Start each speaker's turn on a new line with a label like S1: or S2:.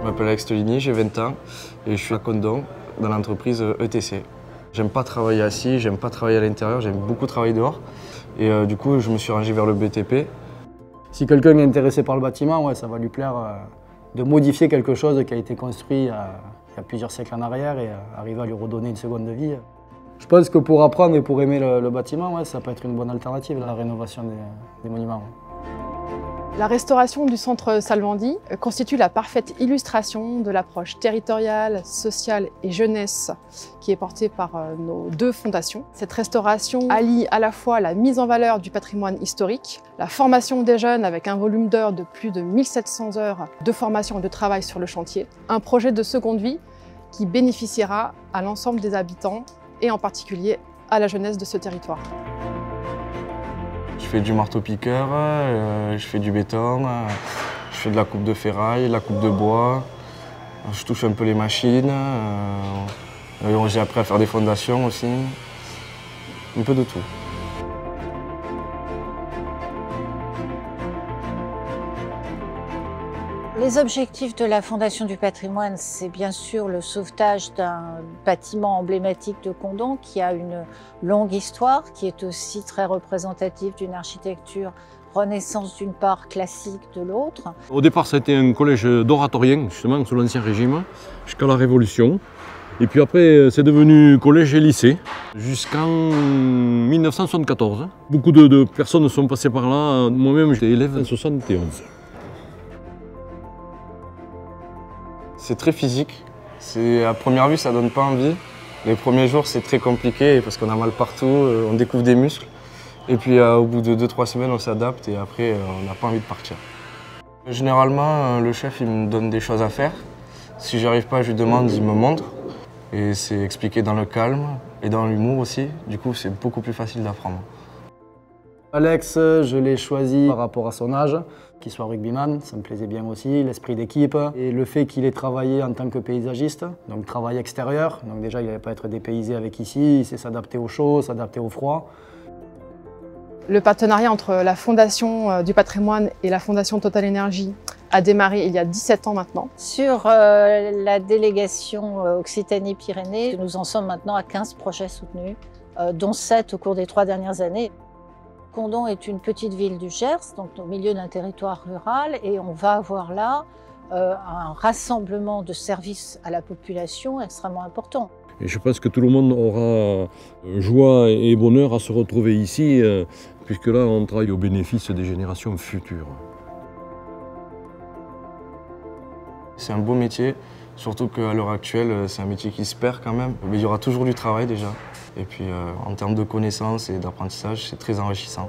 S1: Je m'appelle Alex Tolini, j'ai 20 ans et je suis à Condom dans l'entreprise ETC. J'aime pas travailler assis, j'aime pas travailler à l'intérieur, j'aime beaucoup travailler dehors. Et du coup, je me suis rangé vers le BTP.
S2: Si quelqu'un est intéressé par le bâtiment, ouais, ça va lui plaire de modifier quelque chose qui a été construit il y a plusieurs siècles en arrière et arriver à lui redonner une seconde vie. Je pense que pour apprendre et pour aimer le bâtiment, ouais, ça peut être une bonne alternative à la rénovation des monuments. Ouais.
S3: La restauration du centre Salvandi constitue la parfaite illustration de l'approche territoriale, sociale et jeunesse qui est portée par nos deux fondations. Cette restauration allie à la fois la mise en valeur du patrimoine historique, la formation des jeunes avec un volume d'heures de plus de 1700 heures de formation et de travail sur le chantier, un projet de seconde vie qui bénéficiera à l'ensemble des habitants et en particulier à la jeunesse de ce territoire.
S1: Je fais du marteau-piqueur, je fais du béton, je fais de la coupe de ferraille, la coupe de bois, je touche un peu les machines, j'ai appris à faire des fondations aussi, un peu de tout.
S4: Les objectifs de la Fondation du patrimoine, c'est bien sûr le sauvetage d'un bâtiment emblématique de Condom qui a une longue histoire, qui est aussi très représentative d'une architecture Renaissance d'une part, classique de l'autre.
S5: Au départ, ça a été un collège d'oratorien, justement, sous l'Ancien Régime, jusqu'à la Révolution. Et puis après, c'est devenu collège et lycée, jusqu'en 1974. Beaucoup de personnes sont passées par là. Moi-même, j'étais élève en 71.
S1: C'est très physique. À première vue, ça donne pas envie. Les premiers jours, c'est très compliqué parce qu'on a mal partout, on découvre des muscles. Et puis au bout de 2-3 semaines, on s'adapte et après, on n'a pas envie de partir. Généralement, le chef, il me donne des choses à faire. Si j'y arrive pas, je lui demande, il me montre. Et c'est expliqué dans le calme et dans l'humour aussi. Du coup, c'est beaucoup plus facile d'apprendre.
S2: Alex, je l'ai choisi par rapport à son âge, qu'il soit rugbyman, ça me plaisait bien aussi, l'esprit d'équipe et le fait qu'il ait travaillé en tant que paysagiste, donc travail extérieur. Donc déjà, il n'allait pas être dépaysé avec ici, il sait s'adapter au chaud, s'adapter au froid.
S3: Le partenariat entre la Fondation du patrimoine et la Fondation Total Énergie a démarré il y a 17 ans maintenant.
S4: Sur la délégation Occitanie-Pyrénées, nous en sommes maintenant à 15 projets soutenus, dont 7 au cours des 3 dernières années. Condom est une petite ville du Gers, donc au milieu d'un territoire rural, et on va avoir là un rassemblement de services à la population extrêmement important.
S5: Et je pense que tout le monde aura joie et bonheur à se retrouver ici, puisque là, on travaille au bénéfice des générations futures.
S1: C'est un beau métier, surtout qu'à l'heure actuelle, c'est un métier qui se perd quand même. Mais il y aura toujours du travail déjà. Et puis en termes de connaissances et d'apprentissage, c'est très enrichissant.